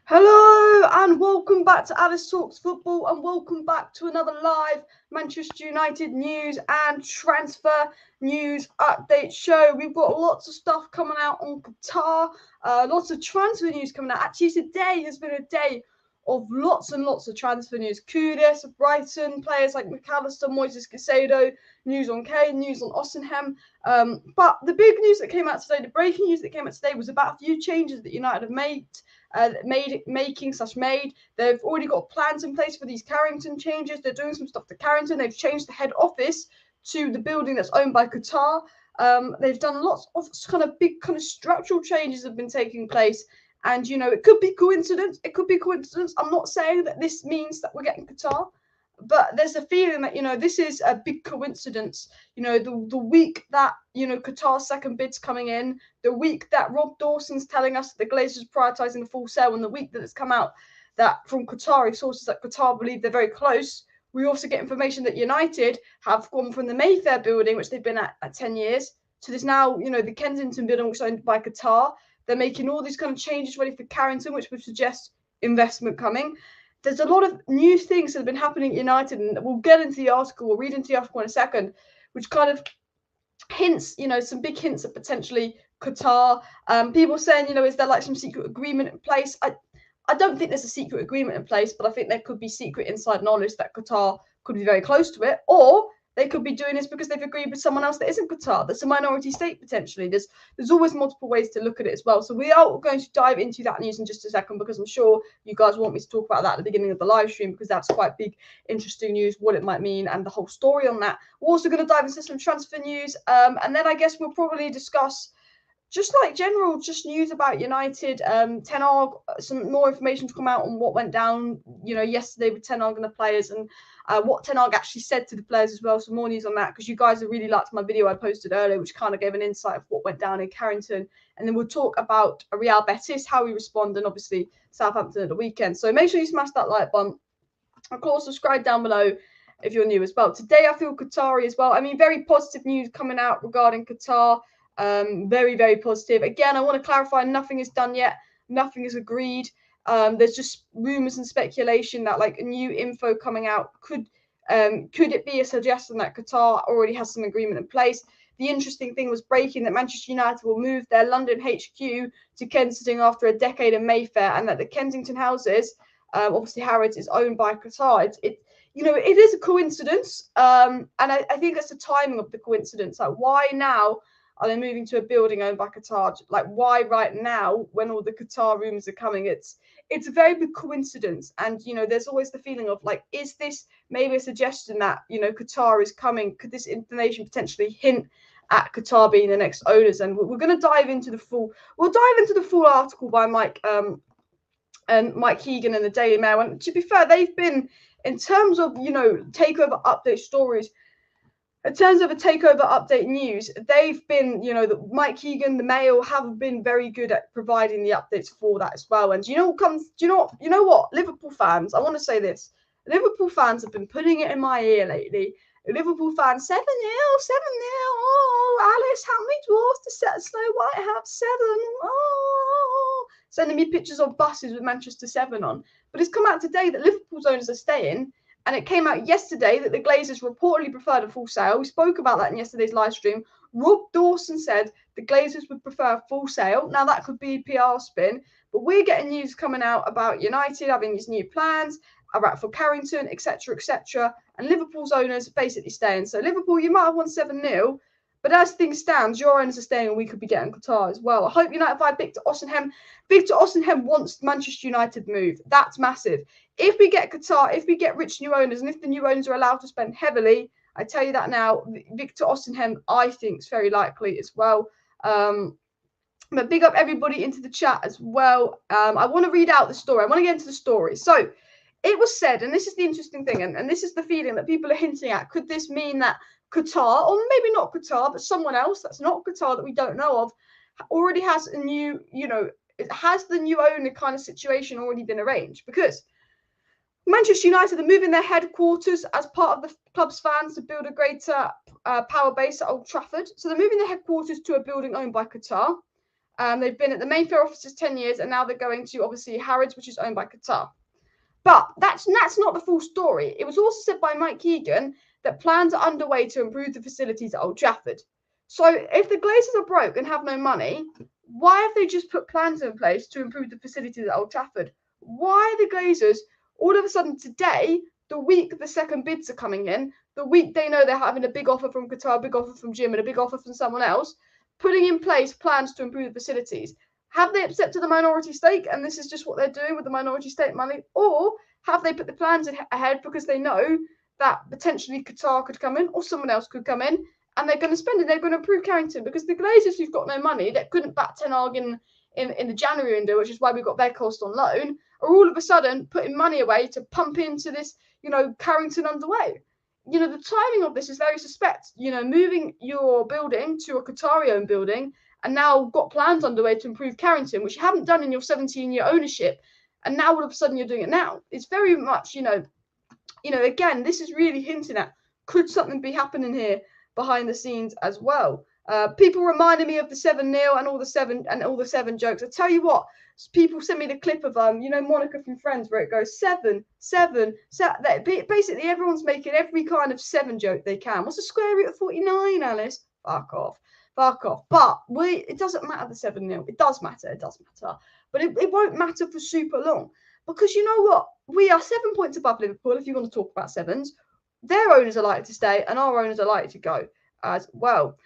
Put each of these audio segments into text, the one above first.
Hello and welcome back to Alice Talks Football and welcome back to another live Manchester United news and transfer news update show. We've got lots of stuff coming out on Qatar, lots of transfer news coming out. Actually, today has been a day of lots and lots of transfer news. Kudus, Brighton, players like Mcalister, Moises Caicedo, news on Kane, news on Osimhen. But the big news that came out today, the breaking news that came out today was about a few changes that United have made. They've already got plans in place for these Carrington changes. They're doing some stuff to Carrington. They've changed the head office to the building that's owned by Qatar. They've done lots of big structural changes that have been taking place. And, it could be coincidence. It could be coincidence. I'm not saying that this means that we're getting Qatar. But there's a feeling that, this is a big coincidence. The week that, Qatar's second bid's coming in, the week that Rob Dawson's telling us that the Glazers are prioritising the full sale, and the week that it's come out that from Qatari sources that Qatar believe they're very close, we also get information that United have gone from the Mayfair building, which they've been at 10 years, to this now, the Kensington building, which is owned by Qatar. They're making all these kind of changes ready for Carrington, which would suggest investment coming. There's a lot of new things that have been happening at United, and we'll get into the article, we'll read into the article in a second, which kind of hints, some big hints at potentially Qatar. People saying, is there like some secret agreement in place? I don't think there's a secret agreement in place, but I think there could be secret inside knowledge that Qatar could be very close to it, or they could be doing this because they've agreed with someone else that isn't Qatar, that's a minority state potentially. There's always multiple ways to look at it as well. So we are going to dive into that news in just a second, because I'm sure you guys want me to talk about that at the beginning of the live stream, because that's quite big, interesting news, what it might mean, and the whole story on that. We're also going to dive into some transfer news, and then I guess we'll probably discuss just like general news about United. Ten Hag, some more information to come out on what went down, yesterday with Ten Hag and the players, and what Ten Hag actually said to the players as well. Some more news on that, because you guys have really liked my video I posted earlier, which kind of gave an insight of what went down in Carrington. And then we'll talk about Real Betis, how we respond, and obviously Southampton at the weekend. So make sure you smash that like button. Of course, subscribe down below if you're new as well. Today I feel Qatari as well. I mean, very positive news coming out regarding Qatar. Very, very positive. Again, I want to clarify, nothing is done yet. Nothing is agreed. There's just rumors and speculation that like new info coming out. Could it be a suggestion that Qatar already has some agreement in place? The interesting thing was breaking that Manchester United will move their London HQ to Kensington after a decade in Mayfair, and that the Kensington houses, obviously Harrods, is owned by Qatar. It is a coincidence, and I think that's the timing of the coincidence. Like, why now are they moving to a building owned by Qatar? Like, why right now when all the Qatar rumors are coming? It's a very big coincidence. And, there's always the feeling of like, is this maybe a suggestion that, Qatar is coming? Could this information potentially hint at Qatar being the next owners? And we're going to dive into the full article by Mike Keegan in the Daily Mail. And to be fair, they've been, in terms of, takeover update stories, in terms of a takeover update news, they've been, Mike Keegan, the Mail, have been very good at providing the updates for that as well. And you know what? Liverpool fans, I want to say this. Liverpool fans have been putting it in my ear lately. Liverpool fans, 7-0. Oh, Alice, how many dwarfs does Snow White have? 7. Oh, sending me pictures of buses with Manchester 7 on. But it's come out today that Liverpool's owners are staying. And it came out yesterday that the Glazers reportedly preferred a full sale. We spoke about that in yesterday's live stream. Rob Dawson said the Glazers would prefer a full sale. Now, that could be a PR spin, but we're getting news coming out about United having these new plans for Carrington, etc., etc. And Liverpool's owners basically staying. So, Liverpool, you might have won 7-0. But as things stand, your owners are staying, and we could be getting Qatar as well. I hope United buy Victor Osimhen. Victor Osimhen wants Manchester United move. That's massive. If we get Qatar, if we get rich new owners, and if the new owners are allowed to spend heavily, I tell you that now, Victor Osimhen, I think, is very likely as well. But big up everybody into the chat as well. I want to read out the story. I want to get into the story. So it was said, and this is the interesting thing, and this is the feeling that people are hinting at. Could this mean that Qatar, or maybe not Qatar, but someone else that's not Qatar that we don't know of, already has a new, has the new owner kind of situation already been arranged? Because Manchester United are moving their headquarters as part of the club's fans to build a greater power base at Old Trafford. So they're moving their headquarters to a building owned by Qatar. They've been at the Mayfair offices 10 years, and now they're going to, obviously, Harrods, which is owned by Qatar. But that's not the full story. It was also said by Mike Keegan that plans are underway to improve the facilities at Old Trafford. So if the Glazers are broke and have no money, why have they just put plans in place to improve the facilities at Old Trafford? Why are the Glazers all of a sudden today, the week the second bids are coming in, the week they know they're having a big offer from Qatar, a big offer from Jim, and a big offer from someone else, putting in place plans to improve the facilities? Have they accepted the minority stake and this is just what they're doing with the minority stake money? Or have they put the plans ahead because they know that potentially Qatar could come in or someone else could come in and they're going to spend it, they're going to improve Carrington? Because the Glazers who've got no money, that couldn't back Ten Hag in the January window, which is why we got Weghorst on loan, are all of a sudden putting money away to pump into this, Carrington underway. The timing of this is very suspect. Moving your building to a Qatari-owned building and now got plans underway to improve Carrington, which you haven't done in your 17-year ownership, and now all of a sudden you're doing it now. It's very much, again, this is really hinting at, could something be happening here behind the scenes as well? People reminded me of the 7-0 and all the seven jokes. I tell you what, people send me the clip of Monica from Friends where it goes 7, 7, 7. Basically, everyone's making every kind of 7 joke they can. What's the square root of 49, Alice? Fuck off. But it doesn't matter, the 7-0. It does matter. But it won't matter for super long, because you know what? We are 7 points above Liverpool. If you want to talk about sevens, their owners are likely to stay, and our owners are likely to go as well.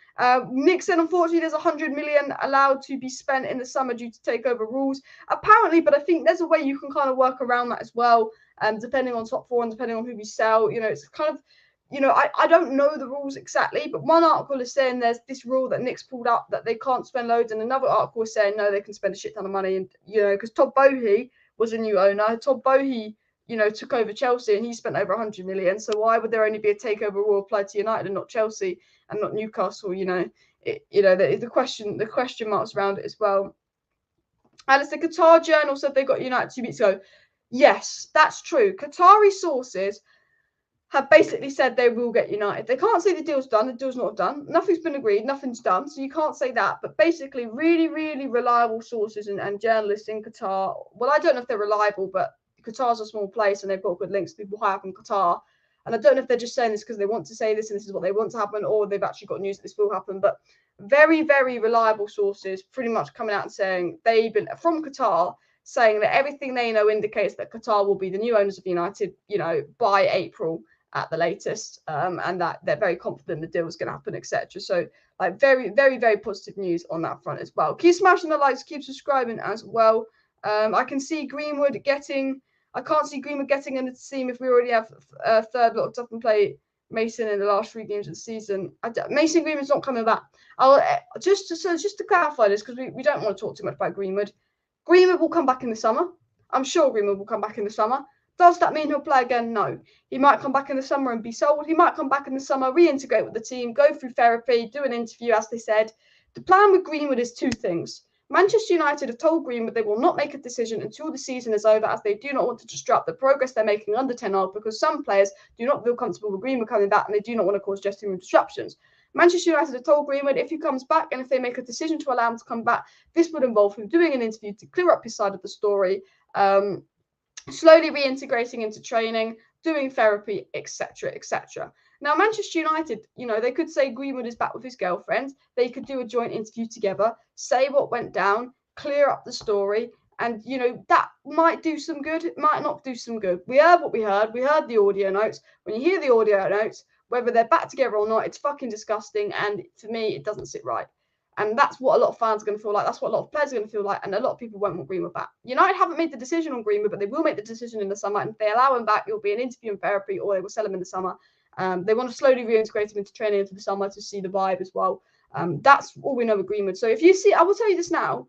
Nick said, unfortunately, there's 100 million allowed to be spent in the summer due to takeover rules, apparently. But I think there's a way you can kind of work around that as well, depending on top four and depending on who we sell. It's kind of, I don't know the rules exactly, but one article is saying there's this rule that Nick's pulled up that they can't spend loads, and another article is saying no, they can spend a shit ton of money. And because Todd Boehly was a new owner, Todd Boehly took over Chelsea and he spent over 100 million. So why would there only be a takeover rule applied to United and not Chelsea and not Newcastle? The question marks around it as well. Alice, the Qatar Journal said they got United 2 weeks ago. Yes, that's true. Qatari sources have basically said they will get United. They can't say the deal's done. The deal's not done. Nothing's been agreed. Nothing's done. So you can't say that. But basically, really, really reliable sources and journalists in Qatar. Well, I don't know if they're reliable, but Qatar's a small place and they've got good links to people high up in Qatar. And I don't know if they're just saying this because they want to say this and this is what they want to happen, or they've actually got news that this will happen. But very, very reliable sources pretty much coming out and saying they've been from Qatar, saying that everything they know indicates that Qatar will be the new owners of United, by April at the latest, and that they're very confident the deal is going to happen, etc. So, very, very, very positive news on that front as well. Keep smashing the likes, keep subscribing as well. I can see Greenwood getting. I can't see Greenwood getting into the team if we already have a third locked up and play Mason in the last 3 games of the season. Mason Greenwood's not coming back. Just to clarify this, because we don't want to talk too much about Greenwood. Greenwood will come back in the summer. I'm sure Greenwood will come back in the summer. Does that mean he'll play again? No. He might come back in the summer and be sold. He might come back in the summer, reintegrate with the team, go through therapy, do an interview, as they said. The plan with Greenwood is 2 things. Manchester United have told Greenwood they will not make a decision until the season is over, as they do not want to disrupt the progress they're making under Ten Hag, because some players do not feel comfortable with Greenwood coming back and they do not want to cause dressing room disruptions. Manchester United have told Greenwood if he comes back and if they make a decision to allow him to come back, this would involve him doing an interview to clear up his side of the story, slowly reintegrating into training, doing therapy, etc., etc. Now, Manchester United, they could say Greenwood is back with his girlfriend. They could do a joint interview together, say what went down, clear up the story, and, that might do some good. It might not do some good. We heard what we heard. We heard the audio notes. When you hear the audio notes, whether they're back together or not, it's fucking disgusting. And for me, it doesn't sit right. And that's what a lot of fans are going to feel like. That's what a lot of players are going to feel like. And a lot of people won't want Greenwood back. United haven't made the decision on Greenwood, but they will make the decision in the summer. And if they allow him back, it'll be an interview and therapy, or they will sell him in the summer. They want to slowly reintegrate him into training into the summer to see the vibe as well. That's all we know with Greenwood. So if you see, I will tell you this now,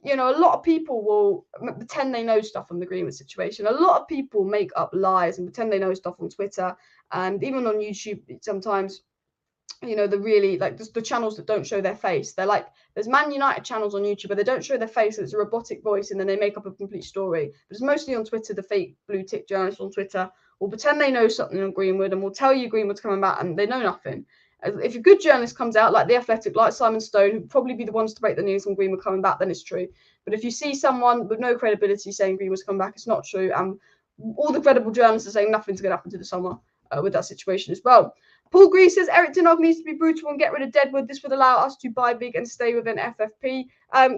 a lot of people will pretend they know stuff on the Greenwood situation. A lot of people make up lies and pretend they know stuff on Twitter and even on YouTube sometimes. The really the channels that don't show their face. They're like, there's Man United channels on YouTube where they don't show their face. It's a robotic voice and then they make up a complete story. But it's mostly on Twitter. The fake blue tick journalists on Twitter will pretend they know something on Greenwood and will tell you Greenwood's coming back and they know nothing. If a good journalist comes out, like The Athletic, like Simon Stone, who'd probably be the ones to break the news on Greenwood coming back, then it's true. But if you see someone with no credibility saying Greenwood's coming back, it's not true. And all the credible journalists are saying nothing's going to happen to the summer with that situation as well. Paul Gree says Erik Ten Hag needs to be brutal and get rid of Deadwood. This would allow us to buy big and stay within FFP.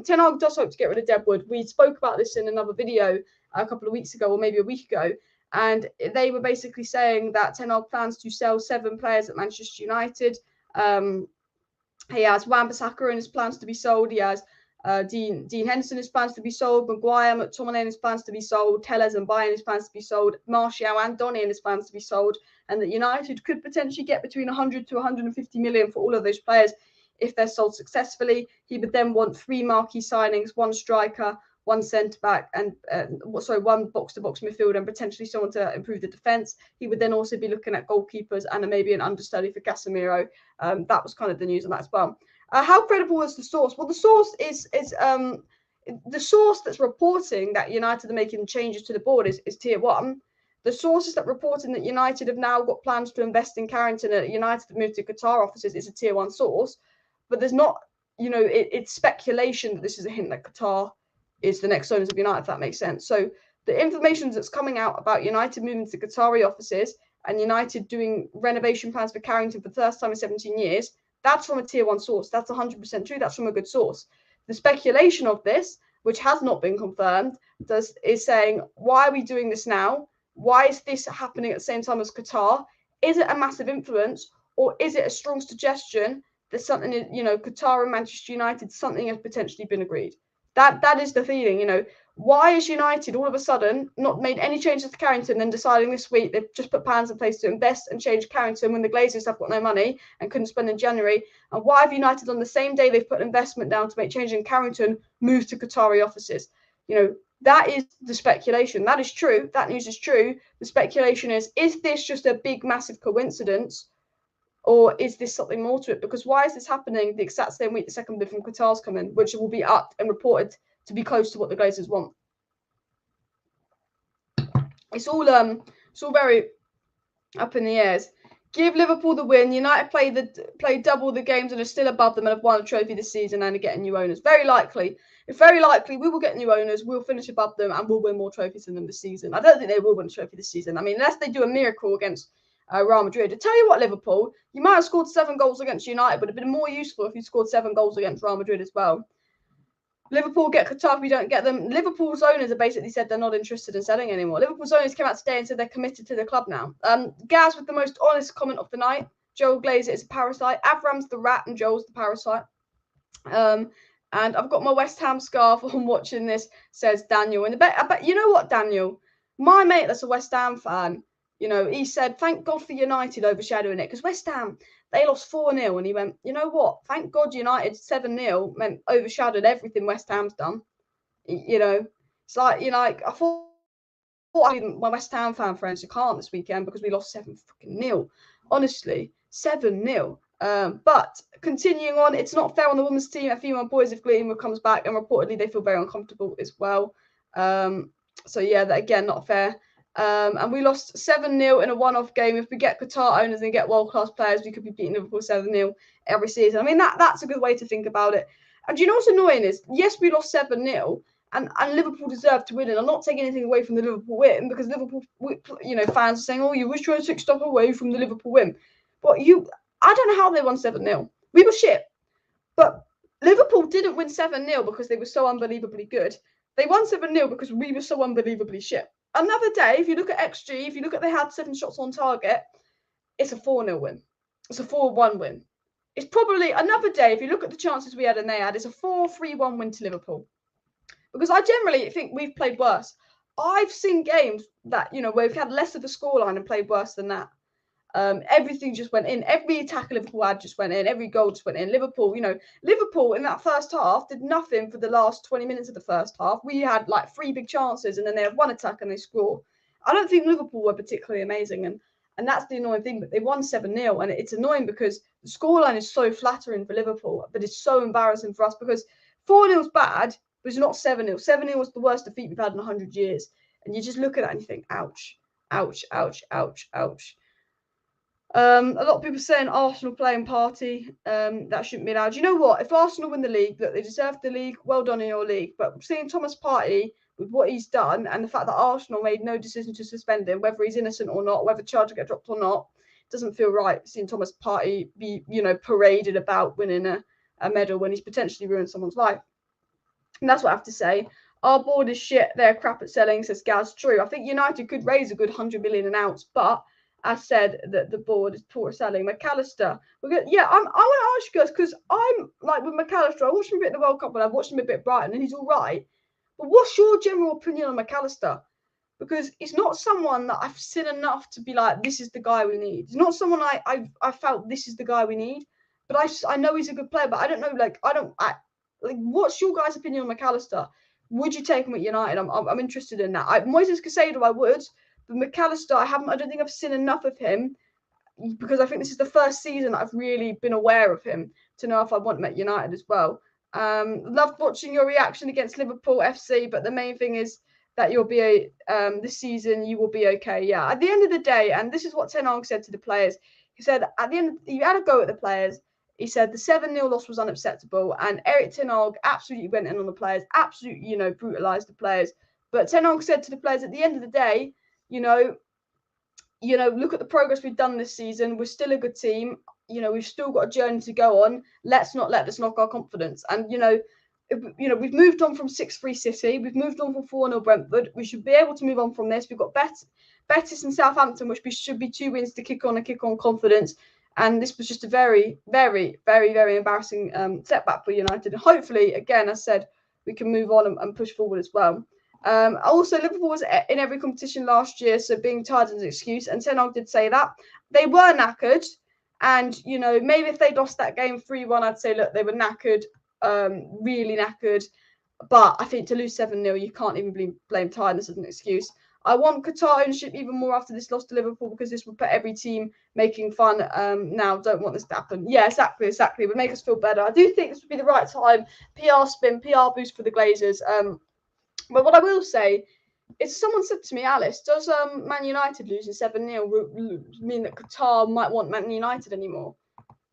Ten Hag does hope to get rid of Deadwood. We spoke about this in another video a couple of weeks ago, or maybe a week ago. And they were basically saying that Ten Hag plans to sell 7 players at Manchester United. He has Wan-Bissaka in his plans to be sold. He has Dean Henderson in his plans to be sold. Maguire, McTominay in his plans to be sold. Tellez and Bayern in his plans to be sold. Martial and Donny in his plans to be sold. And that United could potentially get between 100 to 150 million for all of those players if they're sold successfully. He would then want 3 marquee signings, 1 striker, 1 centre-back, and 1 box-to-box midfielder, and potentially someone to improve the defence. He would then also be looking at goalkeepers and maybe an understudy for Casemiro. That was kind of the news on that as well. How credible is the source? Well, the source is the source that's reporting that United are making changes to the board is Tier 1. The sources that reporting that United have now got plans to invest in Carrington and United have moved to Qatar offices is a Tier 1 source. But there's not, it's speculation that this is a hint that Qatar is the next owners of United, if that makes sense. So the information that's coming out about United moving to Qatari offices and United doing renovation plans for Carrington for the first time in 17 years, that's from a Tier 1 source. That's 100% true. That's from a good source. The speculation of this, which has not been confirmed, is saying, why are we doing this now? Why is this happening at the same time as Qatar? Is it a massive influence, or is it a strong suggestion that something, Qatar and Manchester United, something has potentially been agreed? That is the feeling, Why is United all of a sudden not made any changes to Carrington, then deciding this week they've just put plans in place to invest and change Carrington when the Glazers have got no money and couldn't spend in January? And why have United on the same day they've put investment down to make change in Carrington move to Qatari offices? That is the speculation. That is true. That news is true. The speculation is this just a big, massive coincidence? Or is this something more to it? Because why is this happening the exact same week the second bid from Qatar's coming, which will be up and reported to be close to what the Glazers want? It's all very up in the air. Give Liverpool the win. United play double the games and are still above them and have won a trophy this season and are getting new owners. Very likely. It's very likely we will get new owners, we'll finish above them, and we'll win more trophies than them this season. I don't think they will win a trophy this season. I mean, unless they do a miracle against Real Madrid. I tell you what, Liverpool, you might have scored 7 goals against United, but it'd been more useful if you scored 7 goals against Real Madrid as well. Liverpool get Qatar if we don't get them. Liverpool's owners have basically said they're not interested in selling anymore. Liverpool's owners came out today and said they're committed to the club now. Gaz with the most honest comment of the night. Joel Glazer is a parasite. Avram's the rat and Joel's the parasite. And I've got my West Ham scarf on watching this, says Daniel. And I bet you know what, Daniel? My mate that's a West Ham fan, he said, thank God for United overshadowing it, because West Ham, they lost 4-0, and he went, you know what? Thank God United 7-0 meant overshadowed everything West Ham's done. It's like, I thought my West Ham fan friends who can't this weekend because we lost 7-0. Honestly, 7-0. But continuing on, it's not fair on the women's team. A female boys if Greenwood comes back, and reportedly they feel very uncomfortable as well. So yeah, that again, not fair. And we lost 7-0 in a one-off game. If we get Qatar owners and get world-class players, we could be beating Liverpool 7-0 every season. I mean, that's a good way to think about it. And do you know what's annoying is, yes, we lost 7-0, and Liverpool deserved to win. And I'm not taking anything away from the Liverpool win, because Liverpool, fans are saying, oh, you wish you had 6 stuff away from the Liverpool win. But I don't know how they won 7-0. We were shit. But Liverpool didn't win 7-0 because they were so unbelievably good. They won 7-0 because we were so unbelievably shit. Another day, if you look at XG, if you look at they had 7 shots on target, it's a 4-0 win. It's a 4-1 win. It's probably another day, if you look at the chances we had and they had, it's a 4-3-1 win to Liverpool. Because I generally think we've played worse. I've seen games that, where we've had less of a scoreline and played worse than that. Everything just went in. Every attack Liverpool had just went in. Every goal just went in. Liverpool in that first half did nothing for the last 20 minutes of the first half. We had like 3 big chances, and then they had 1 attack and they score. I don't think Liverpool were particularly amazing, and that's the annoying thing. But they won 7-0, and it's annoying because the scoreline is so flattering for Liverpool, but it's so embarrassing for us because 4-0 is bad, but it's not 7-0. 7-0 was the worst defeat we've had in 100 years, and you just look at that and you think, ouch, ouch, ouch, ouch, ouch. A lot of people saying Arsenal playing party. That shouldn't be allowed. You know what? If Arsenal win the league, look, they deserve the league. Well done in your league. But seeing Thomas Partey with what he's done and the fact that Arsenal made no decision to suspend him, whether he's innocent or not, whether charges get dropped or not, doesn't feel right. Seeing Thomas Partey be, paraded about winning a medal when he's potentially ruined someone's life. And that's what I have to say. Our board is shit. They're crap at selling, says Gaz. True. I think United could raise a good 100 million an ounce, but as said, that the board is poor at selling. Mcalister. I want to ask you guys, because I'm like with Mcalister, I watched him a bit in the World Cup and I've watched him a bit at Brighton and he's all right. But what's your general opinion on Mcalister? Because it's not someone that I've seen enough to be like, this is the guy we need. It's not someone I felt this is the guy we need. But I know he's a good player, but I don't know, what's your guys' opinion on Mcalister? Would you take him at United? I'm interested in that. Moises Caicedo, I would. But Mcalister, I don't think I've seen enough of him because I think this is the first season I've really been aware of him to know if I want him at United as well. Loved watching your reaction against Liverpool FC, but the main thing is that you'll be this season you will be okay. Yeah, at the end of the day, and this is what Ten Hag said to the players. He said at the end, you had a go at the players. He said the 7-0 loss was unacceptable, and Erik Ten Hag absolutely went in on the players, absolutely, brutalised the players. But Ten Hag said to the players at the end of the day, look at the progress we've done this season. We're still a good team. We've still got a journey to go on. Let's not let this knock our confidence. And, we've moved on from 6-3 City. We've moved on from 4-0 Brentford. We should be able to move on from this. We've got Betis and Southampton, which should be 2 wins to kick on confidence. And this was just a very, very, very, very embarrassing setback for United. And hopefully, again, as I said, we can move on and push forward as well. Also, Liverpool was in every competition last year, so being tired is an excuse. And Ten Hag did say that. They were knackered. And, maybe if they'd lost that game 3-1, I'd say, look, they were knackered, really knackered. But I think to lose 7-0, you can't even blame tiredness as an excuse. I want Qatar ownership even more after this loss to Liverpool because this will put every team making fun. Now, don't want this to happen. Yeah, exactly. It would make us feel better. I do think this would be the right time. PR spin, PR boost for the Glazers. But what I will say is someone said to me, Alice, does Man United losing 7-0 mean that Qatar might want Man United anymore?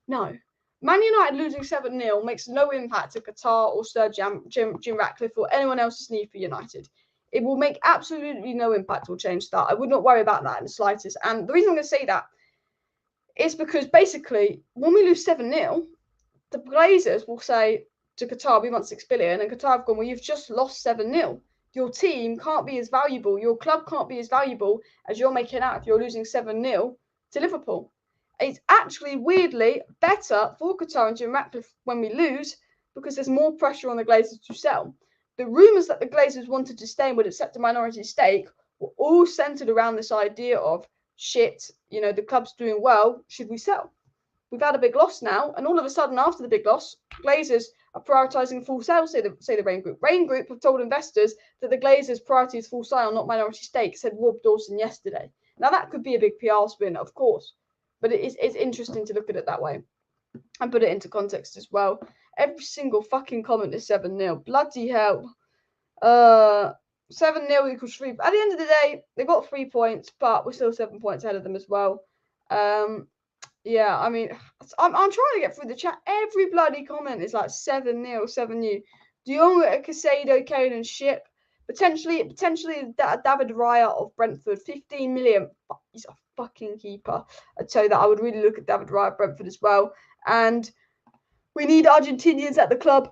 No. Man United losing 7-0 makes no impact to Qatar or Sir Jim Ratcliffe or anyone else's need for United. It will make absolutely no impact or change that. I would not worry about that in the slightest. And the reason I'm going to say that is because basically, when we lose 7-0, the Glazers will say to Qatar, we want 6 billion. And Qatar have gone, well, you've just lost 7-0. Your team can't be as valuable. Your club can't be as valuable as you're making out if you're losing 7-0 to Liverpool. It's actually weirdly better for Qatar and Jim Ratcliffe when we lose because there's more pressure on the Glazers to sell. The rumours that the Glazers wanted to stay and would accept a minority stake were all centred around this idea of, shit, the club's doing well, should we sell? We've had a big loss now, and all of a sudden after the big loss, Glazers are prioritising full sale, say the Rain Group. Rain Group have told investors that the Glazers' priority is full sale, not minority stake, said Rob Dawson yesterday. Now that could be a big PR spin, of course, but it's interesting to look at it that way and put it into context as well. Every single fucking comment is 7-0. Bloody hell. 7-0 equals 3. At the end of the day, they got 3 points, but we're still 7 points ahead of them as well. Yeah, I mean, I'm trying to get through the chat. Every bloody comment is like 7-0, 7-0. De Jong, Caicedo, Kane and ship. Potentially David Raya of Brentford. 15 million. He's a fucking keeper. I'd say that I would really look at David Raya of Brentford as well. And we need Argentinians at the club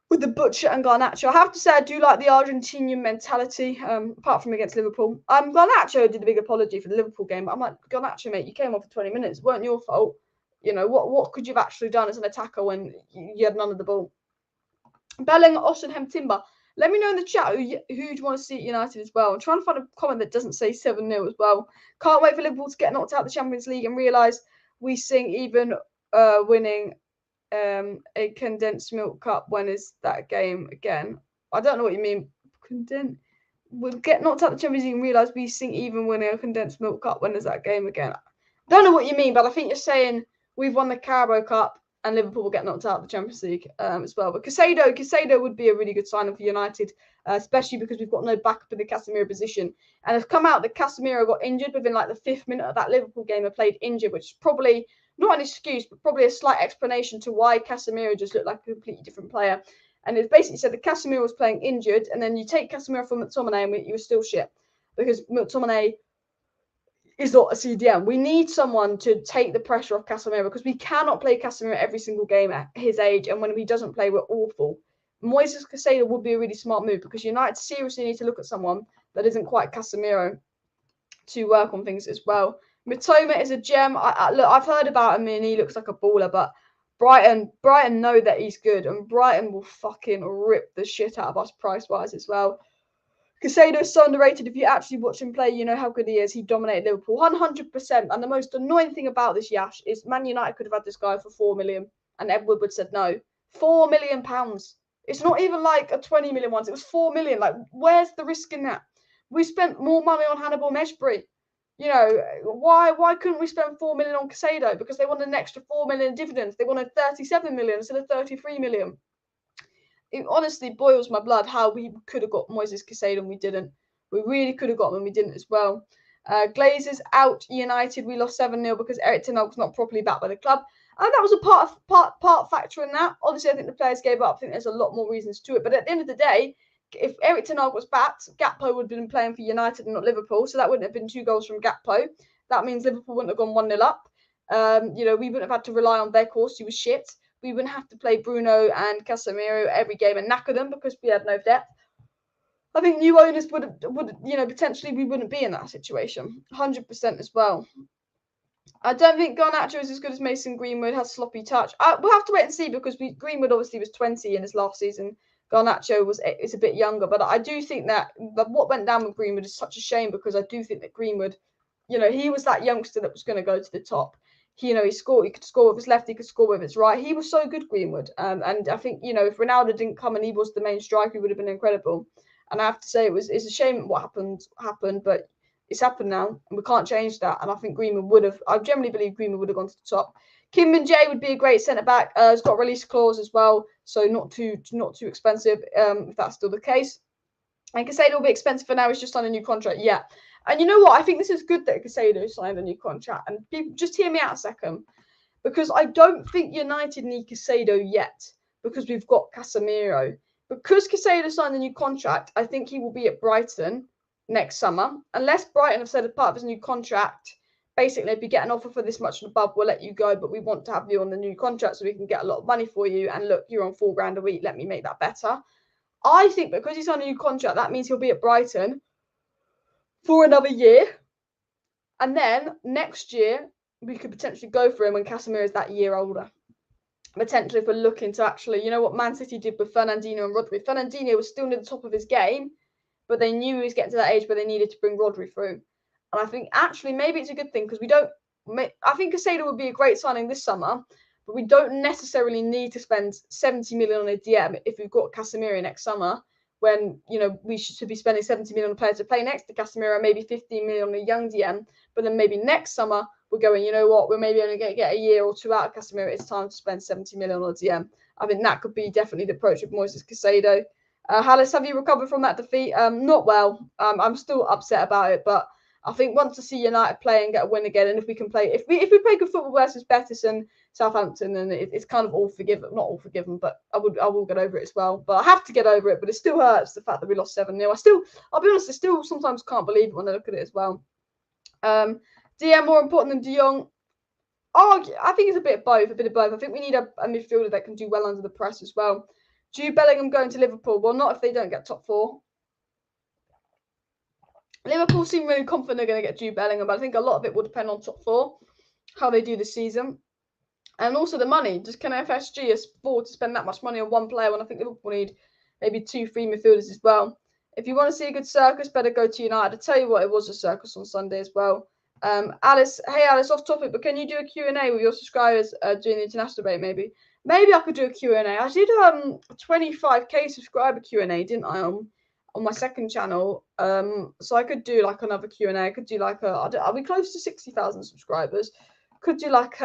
with the Butcher and Garnacho. I have to say I do like the Argentinian mentality, apart from against Liverpool. Garnacho did a big apology for the Liverpool game, but I'm like, Garnacho, mate, you came on for 20 minutes. It weren't your fault. What could you have actually done as an attacker when you had none of the ball? Belling, Osimhen, Timber. Let me know in the chat who you want to see at United as well. I'm trying to find a comment that doesn't say 7-0 as well. Can't wait for Liverpool to get knocked out of the Champions League and realise we sing even winning a condensed milk cup. When is that game again? I don't know what you mean. We'll get knocked out of the Champions League and realise we sing even winning a condensed milk cup. When is that game again? I don't know what you mean, but I think you're saying we've won the Carabao Cup and Liverpool will get knocked out of the Champions League as well. But Caicedo would be a really good signing for United, especially because we've got no backup in the Casemiro position. And it's come out that Casemiro got injured within like the 5th minute of that Liverpool game and played injured, which is probably not an excuse, but probably a slight explanation to why Casemiro just looked like a completely different player. And it basically said that Casemiro was playing injured, and then you take Casemiro from McTominay and you were still shit because McTominay is not a CDM. We need someone to take the pressure off Casemiro because we cannot play Casemiro every single game at his age, and when he doesn't play, we're awful. Moises Caicedo would be a really smart move because United seriously need to look at someone that isn't quite Casemiro to work on things as well. Mitoma is a gem. Look, I've heard about him and he looks like a baller, but Brighton know that he's good, and Brighton will fucking rip the shit out of us price-wise as well. Caicedo is so underrated. If you actually watch him play, you know how good he is. He dominated Liverpool 100%. And the most annoying thing about this Yash is Man United could have had this guy for 4 million, and Ed Woodward said no. £4 million. It's not even like a 20 million one. It was 4 million. Like, where's the risk in that? We spent more money on Hannibal Mejbri. You know, why couldn't we spend 4 million on Caicedo? Because they wanted an extra 4 million in dividends. They wanted 37 million instead of 33 million. It honestly boils my blood how we could have got Moises Caicedo and we didn't. We really could have got him and we didn't as well. Glazers out United. We lost 7-0 because Erik Ten Hag was not properly backed by the club. And that was a part factor in that. Obviously, I think the players gave up. I think there's a lot more reasons to it. But at the end of the day, if Erik Ten Hag was backed, Gakpo would have been playing for United and not Liverpool. So that wouldn't have been 2 goals from Gakpo. That means Liverpool wouldn't have gone 1-0 up. You know, we wouldn't have had to rely on Weghorst, who was shit. We wouldn't have to play Bruno and Casemiro every game and knacker them because we had no depth. I think new owners would you know, potentially we wouldn't be in that situation. 100% as well. I don't think Garnacho is as good as Mason Greenwood, has sloppy touch. We'll have to wait and see because Greenwood obviously was 20 in his last season. Garnacho is a bit younger, but I do think that what went down with Greenwood is such a shame because I do think that Greenwood, you know, he was that youngster that was going to go to the top. You know, he could score with his left, he could score with his right. He was so good, Greenwood. And I think, you know, if Ronaldo didn't come and he was the main striker, he would have been incredible. And I have to say, it's a shame what happened, but it's happened now, and we can't change that. And I think I generally believe Greenwood would have gone to the top. Kim Min-jae would be a great centre-back. He's got a release clause as well, so not too expensive, if that's still the case. And Caicedo will be expensive for now. He's just on a new contract. Yeah. And you know what? I think this is good that Caicedo signed a new contract. And people, just hear me out a second. Because I don't think United need Caicedo yet. Because we've got Casemiro. Because Caicedo signed a new contract, I think he will be at Brighton next summer. Unless Brighton have said as part of his new contract, basically, if you get an offer for this much and above, we'll let you go. But we want to have you on the new contract so we can get a lot of money for you. And look, you're on £4,000 a week. Let me make that better. I think because he's on a new contract, that means he'll be at Brighton for another year. And then next year, we could potentially go for him when Casemiro is that year older. Potentially, if we're looking to actually, you know what Man City did with Fernandinho and Rodri. Fernandinho was still near the top of his game, but they knew he was getting to that age where they needed to bring Rodri through. And I think actually maybe it's a good thing because I think Caicedo would be a great signing this summer, but we don't necessarily need to spend 70 million on a DM if we've got Casemiro next summer, when, you know, we should be spending 70 million on a player to play next to Casemiro, maybe 15 million on a young DM. But then maybe next summer we're going, you know what, we're maybe only going to get a year or two out of Casemiro. It's time to spend 70 million on a DM. I think that could be definitely the approach with Moises Caicedo. Halis, have you recovered from that defeat? Not well. I'm still upset about it, but I think once to see United play and get a win again, and if we can play, if we play good football versus Betis and Southampton, then it's kind of all forgiven. Not all forgiven, but I will get over it as well. But I have to get over it. But it still hurts the fact that we lost 7-0. I'll be honest, I still sometimes can't believe it when I look at it as well. DM more important than De Jong? Oh, I think it's a bit of both. I think we need a midfielder that can do well under the press as well. Jude Bellingham going to Liverpool? Well, not if they don't get top 4. Liverpool seem really confident they're going to get Jude Bellingham, but I think a lot of it will depend on top 4, how they do this season. And also the money. Just can FSG afford to spend that much money on one player when I think Liverpool need maybe 2-3 midfielders as well? If you want to see a good circus, better go to United. I tell you what, it was a circus on Sunday as well. Alice, off topic, but can you do a Q&A with your subscribers during the international debate maybe? Maybe I could do a Q&A. I did a 25k subscriber Q&A, didn't I, on my second channel? So I could do like another Q&A. I could do like are we close to 60,000 subscribers? Could do like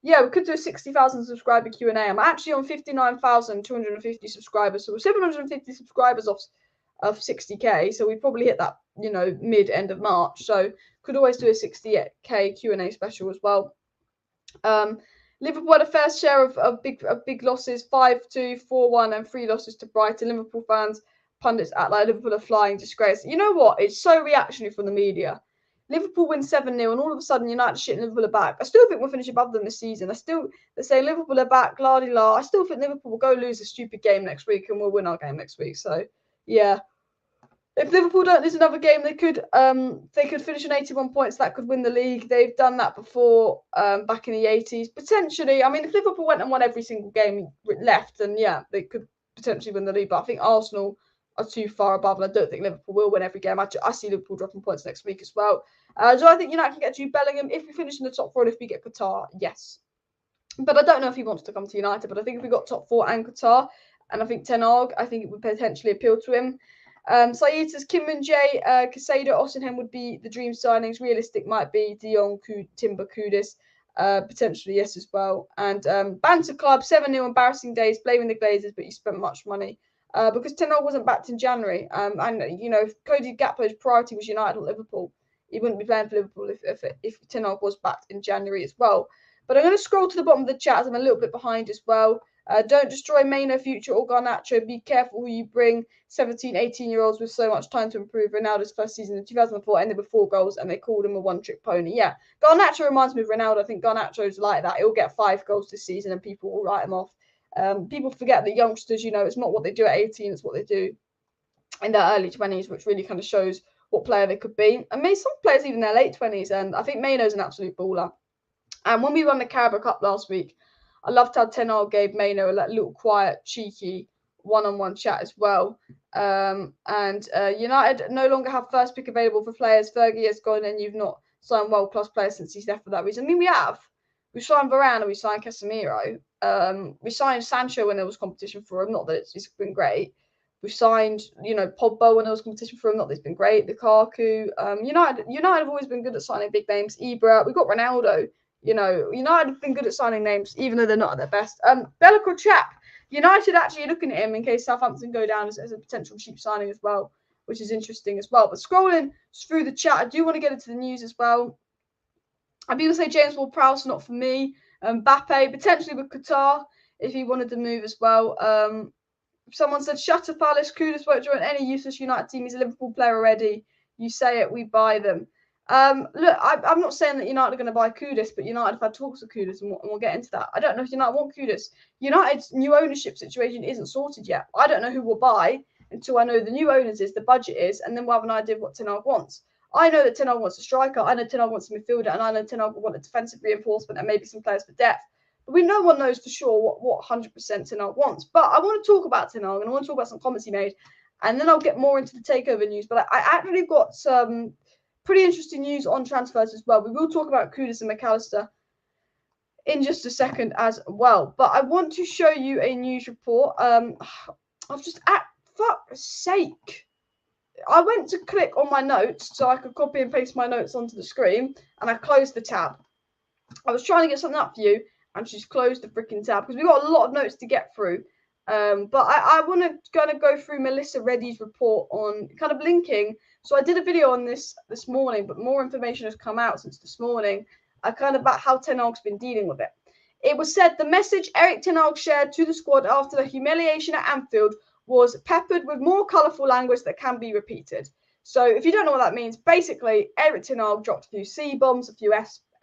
Yeah, we could do a 60,000 subscriber Q&A. I'm actually on 59,250 subscribers, so we're 750 subscribers off of 60k. So we probably hit that, mid-end of March. So could always do a 60k Q&A special as well. Liverpool had a fair share of big losses, 5-2, 4-1, and 3 losses to Brighton. Liverpool fans, pundits act like Liverpool are flying disgrace. You know what? It's so reactionary from the media. Liverpool win 7-0, and all of a sudden United shit and Liverpool are back. I still think we'll finish above them this season. They say Liverpool are back, la-di-la. I still think Liverpool will go lose a stupid game next week, and we'll win our game next week. So, yeah. If Liverpool don't lose another game, they could finish on 81 points. That could win the league. They've done that before, back in the 80s. Potentially, I mean, if Liverpool went and won every single game left, then yeah, they could potentially win the league. But I think Arsenal are too far above, and I don't think Liverpool will win every game. I see Liverpool dropping points next week as well. Do I think United can get Jude Bellingham if we finish in the top 4 and if we get Qatar? Yes. But I don't know if he wants to come to United. But I think if we got top 4 and Qatar, and I think Ten Hag, I think it would potentially appeal to him. Saeed says Kim and Jay, Caicedo, Osimhen would be the dream signings. Realistic might be De Jong, Timber, Kudus, potentially yes as well. And Banter Club, 7-0 embarrassing days, blaming the Glazers, but you spent much money because Ten Hag wasn't backed in January. And if Cody Gakpo's priority was United or Liverpool, he wouldn't be playing for Liverpool if Ten Hag was backed in January as well. But I'm going to scroll to the bottom of the chat as I'm a little bit behind as well. Don't destroy Maino, Future, or Garnacho. Be careful who you bring. 17, 18-year-olds with so much time to improve. Ronaldo's first season in 2004 ended with 4 goals, and they called him a one-trick pony. Yeah, Garnacho reminds me of Ronaldo. I think Garnacho's like that. He'll get 5 goals this season, and people will write him off. People forget that youngsters, it's not what they do at 18, it's what they do in their early 20s, which really kind of shows what player they could be. And maybe some players even in their late 20s, and I think Maino's an absolute baller. And when we won the Carabao Cup last week, I loved how Ten Hag gave Maino a little quiet, cheeky one-on-one chat as well. United no longer have first pick available for players. Fergie has gone, and you've not signed world-class players since he's left for that reason. I mean, we have. We signed Varane and we signed Casemiro. We signed Sancho when there was competition for him. Not that it's been great. We signed, Pogba when there was competition for him. Not that it's been great. Lukaku. United have always been good at signing big names. Ibra. We got Ronaldo. United have been good at signing names, even though they're not at their best. Bellico Chap. United actually looking at him in case Southampton go down as a potential cheap signing as well, which is interesting as well. But scrolling through the chat, I do want to get into the news as well. And people say James Ward-Prowse, not for me. Mbappe, potentially with Qatar, if he wanted to move as well. Someone said, Shatter Palace, Kudus won't join any useless United team. He's a Liverpool player already. You say it, we buy them. Look, I'm not saying that United are going to buy Kudus, but United have had talks with Kudus, and we'll get into that. I don't know if United want Kudus. United's new ownership situation isn't sorted yet. I don't know who will buy until I know the new owners is, the budget is, and then we'll have an idea of what Ten Hag wants. I know that Ten Hag wants a striker, I know Ten Hag wants a midfielder, and I know Ten Hag will want a defensive reinforcement and maybe some players for depth. But no one knows for sure what 100% Ten Hag wants. But I want to talk about Ten Hag, and I want to talk about some comments he made, and then I'll get more into the takeover news. But I actually got some pretty interesting news on transfers as well. We will talk about Kudus and Mcalister in just a second as well. But I want to show you a news report. I've just, fuck's sake, I went to click on my notes so I could copy and paste my notes onto the screen, and I closed the tab. I was trying to get something up for you, and just closed the freaking tab because we've got a lot of notes to get through. But I want to kind of go through Melissa Reddy's report on kind of linking. So I did a video on this morning, but more information has come out since this morning, kind of about how Ten Hag's been dealing with it. It was said the message Erik Ten Hag shared to the squad after the humiliation at Anfield was peppered with more colourful language that can be repeated. So if you don't know what that means, basically Erik Ten Hag dropped a few C-bombs, a few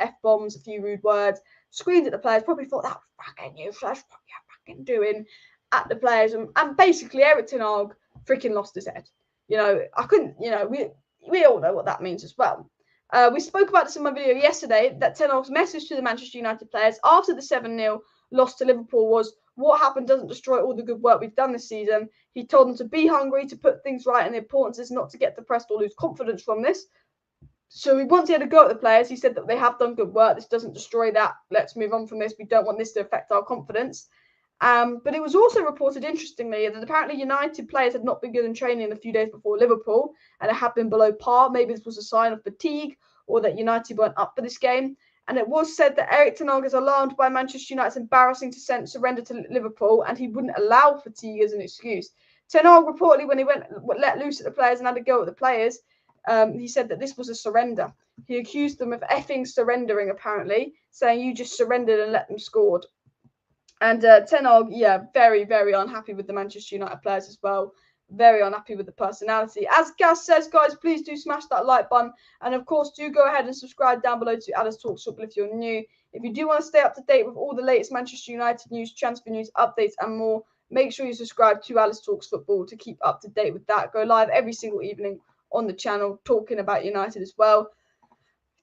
F-bombs, a few rude words, screamed at the players, probably thought, that fucking useless, what you're fucking doing, at the players, and basically Erik Ten Hag freaking lost his head. We all know what that means as well. We spoke about this in my video yesterday, that Ten Hag's message to the Manchester United players after the 7-0 loss to Liverpool was, what happened doesn't destroy all the good work we've done this season. He told them to be hungry, to put things right, and the importance is not to get depressed or lose confidence from this. So once he had a go at the players, he said that they have done good work. This doesn't destroy that. Let's move on from this. We don't want this to affect our confidence. But it was also reported, interestingly, that apparently United players had not been good in training a few days before Liverpool, and it had been below par. Maybe this was a sign of fatigue, or that United weren't up for this game. And it was said that Erik Ten Hag is alarmed by Manchester United's embarrassing surrender to Liverpool, and he wouldn't allow fatigue as an excuse. Ten Hag reportedly, when he let loose at the players and had a go at the players, he said that this was a surrender. He accused them of effing surrendering, apparently, saying you just surrendered and let them score. And Ten Hag, yeah, very, very unhappy with the Manchester United players as well. Very unhappy with the personality. As Gaz says, guys, please do smash that like button. And, of course, do go ahead and subscribe down below to Alice Talks Football if you're new. If you do want to stay up to date with all the latest Manchester United news, transfer news, updates, and more, make sure you subscribe to Alice Talks Football to keep up to date with that. Go live every single evening on the channel talking about United as well.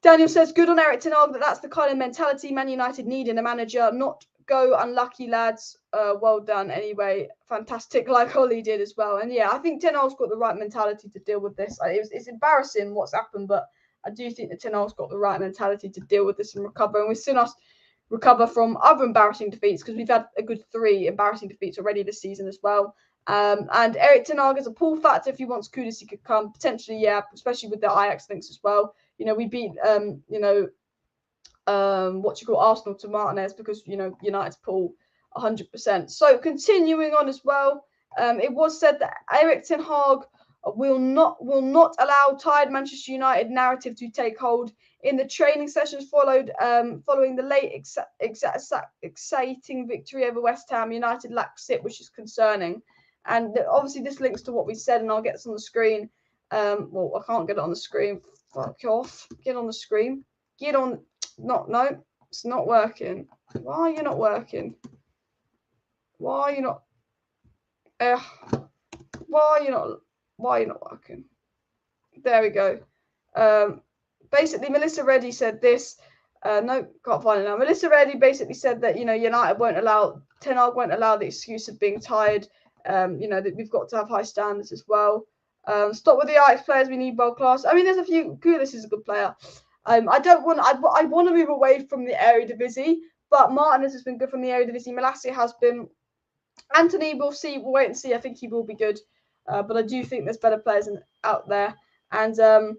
Daniel says, good on Erik Ten Hag, that's the kind of mentality Man United need in a manager, not go unlucky lads. Well done anyway. Fantastic, like Holly did as well. And yeah, I think Ten Hag's got the right mentality to deal with this. It's embarrassing what's happened, but I do think that Ten Hag's got the right mentality to deal with this and recover. And we've seen us recover from other embarrassing defeats because we've had a good 3 embarrassing defeats already this season as well. And Erik Ten Hag is a pull factor. If he wants Kudus, he could come. Potentially, yeah, especially with the Ajax links as well. You know, we beat, Arsenal to Martinez because, United's pull 100%. So continuing on as well, it was said that Erik Ten Hag will not allow tired Manchester United narrative to take hold in the training sessions following the late exciting victory over West Ham. United lacked sit, which is concerning. And obviously this links to what we said, and I'll get this on the screen. Well, I can't get it on the screen. Fuck off. Get on the screen. Get on. No, it's not working. Why are you not working? Why are you not? Why are you not working? There we go. Basically, Melissa Reddy said this. No, can't find it now. Melissa Reddy basically said that United won't allow Ten Hag won't allow the excuse of being tired. That we've got to have high standards as well. Stop with the Ajax players. We need world class. I mean, there's a few. Kudus is a good player. I want to move away from the Eredivisie, but Martinez has been good from the Eredivisie. Mcalister has been. Anthony, we'll see. We'll wait and see. I think he will be good, but I do think there's better players out there. And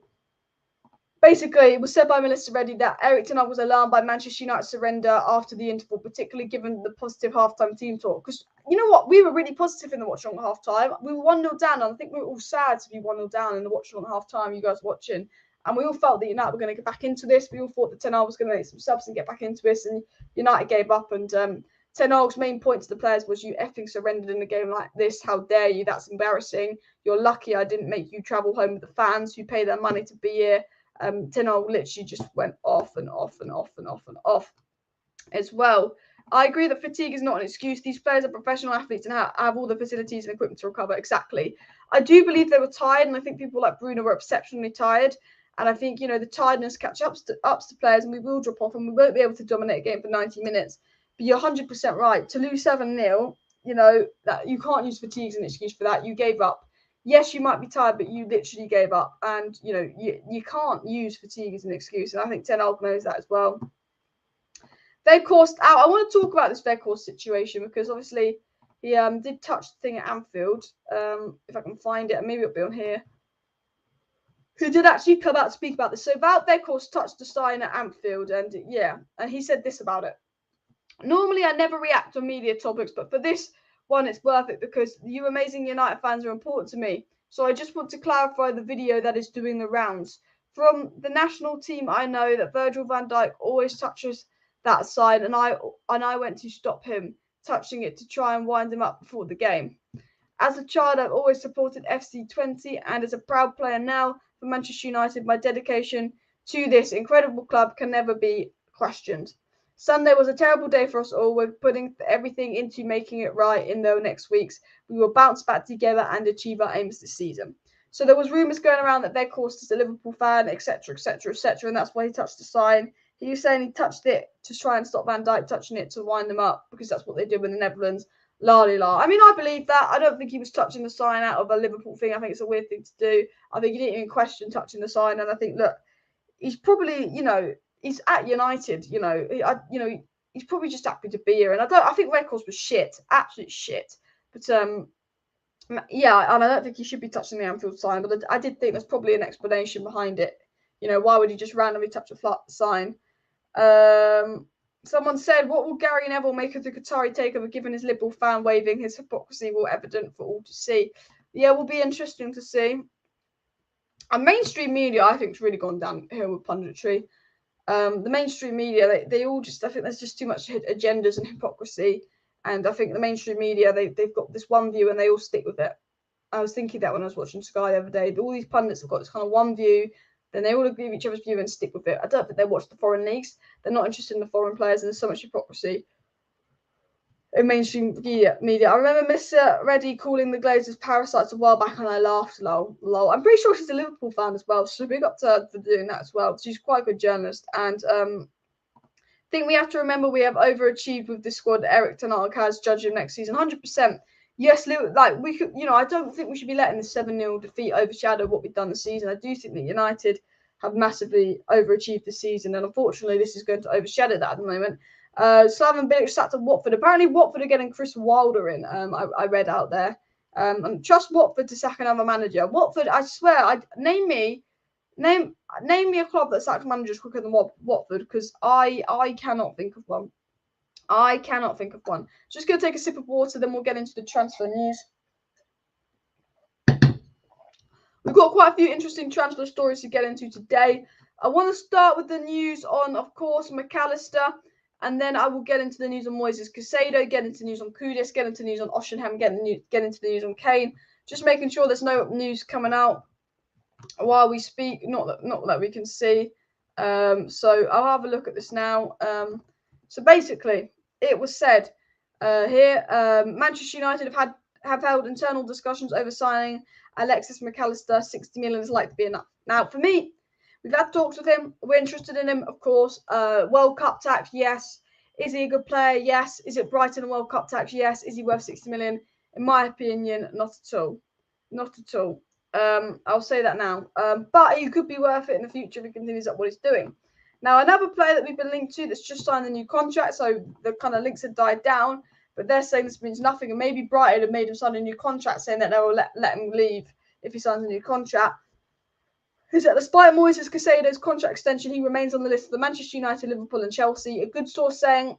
basically, it was said by Melissa Reddy that Erik Ten Hag was alarmed by Manchester United's surrender after the interval, particularly given the positive halftime team talk. Because you know what? We were really positive in the watch along at halftime. We were 1-0 down, and I think we were all sad to be 1-0 down in the watch along at halftime, you guys watching. And we all felt that United were going to get back into this. We all thought that Ten Hag was going to make some subs and get back into this, and United gave up. And Ten Hag's main point to the players was, you effing surrendered in a game like this. How dare you? That's embarrassing. You're lucky I didn't make you travel home with the fans who pay their money to be here. Ten Hag literally just went off and off and off and off and off as well. I agree that fatigue is not an excuse. These players are professional athletes and have all the facilities and equipment to recover. Exactly. I do believe they were tired, and I think people like Bruno were exceptionally tired. And I think, the tiredness catch ups to players, and we will drop off and we won't be able to dominate a game for 90 minutes. But you're 100% right. To lose 7-0, that you can't use fatigue as an excuse for that. You gave up. Yes, you might be tired, but you literally gave up. And, you can't use fatigue as an excuse. And I think Ten Hag knows that as well. Weghorst out. I want to talk about this Weghorst situation because obviously he did touch the thing at Anfield. If I can find it, maybe it'll be on here. Who did actually come out to speak about this. So Wout Weghorst touched the sign at Anfield, and he said this about it. Normally, I never react on media topics, but for this one, it's worth it because you amazing United fans are important to me. So I just want to clarify the video that is doing the rounds. From the national team, I know that Virgil van Dijk always touches that sign, and I went to stop him touching it to try and wind him up before the game. As a child, I've always supported FC20, and as a proud player now for Manchester United, my dedication to this incredible club can never be questioned. Sunday was a terrible day for us all. We're putting everything into making it right in the next weeks. We will bounce back together and achieve our aims this season. So there was rumours going around that Weghorst is a Liverpool fan, etc., etc., etc., and that's why he touched the sign. He was saying he touched it to try and stop Van Dijk touching it to wind them up because that's what they did with the Netherlands. La. I mean, I believe that. I don't think he was touching the sign out of a Liverpool thing. I think it's a weird thing to do. I think he didn't even question touching the sign. And I think, look, he's probably, he's at United. He's probably just happy to be here. And I think Weghorst was shit, absolute shit. But yeah, and I don't think he should be touching the Anfield sign. But I did think there's probably an explanation behind it. Why would he just randomly touch a flat sign? Someone said, what will Gary Neville make of the Qatari takeover, given his Liverpool fan waving? His hypocrisy will evident for all to see. Yeah, will be interesting to see. And mainstream media, I think, has really gone downhill with punditry. The mainstream media, they all just, I think there's just too much agendas and hypocrisy. And I think the mainstream media, they've got this one view and they all stick with it. I was thinking that when I was watching Sky the other day. All these pundits have got this kind of one view, then they all agree with each other's view and stick with it. I don't think they watch the foreign leagues. They're not interested in the foreign players, and there's so much hypocrisy in mainstream media. I remember Mr. Reddy calling the Glazers parasites a while back, and I laughed. Lol. I'm pretty sure she's a Liverpool fan as well, so big up to her for doing that as well. She's quite a good journalist, and I think we have to remember we have overachieved with this squad. Erik Ten Hag has judged him next season, 100%. Yes, like we could, I don't think we should be letting the 7-0 defeat overshadow what we've done this season. I do think that United have massively overachieved this season, and unfortunately, this is going to overshadow that at the moment. Slaven Bilic sacked at Watford. Apparently, Watford are getting Chris Wilder in. I read out there. And trust Watford to sack another manager. Watford, I swear, name me a club that sacks managers quicker than Watford, because I cannot think of one. Just going to take a sip of water, then we'll get into the transfer news. We've got quite a few interesting transfer stories to get into today. I want to start with the news on, of course, Mcalister, and then I will get into the news on Moises Caicedo, get into news on Kudus, get into news on Osimhen, get into the news on Kane. Just making sure there's no news coming out while we speak, not that we can see. So I'll have a look at this now. So basically, it was said here, Manchester United have held internal discussions over signing Alexis Mcalister. 60 million is likely to be enough. Now, for me, we've had talks with him. We're interested in him, of course. World Cup tax, yes. Is he a good player? Yes. Is it Brighton and World Cup tax? Yes. Is he worth 60 million? In my opinion, not at all. Not at all. I'll say that now. But he could be worth it in the future if he continues up what he's doing. Now, another player that we've been linked to that's just signed a new contract, so the kind of links have died down, but they're saying this means nothing, and maybe Brighton have made him sign a new contract, saying that they will let him leave if he signs a new contract. Is that despite Moises Caicedo's contract extension, he remains on the list of the Manchester United, Liverpool and Chelsea. A good source saying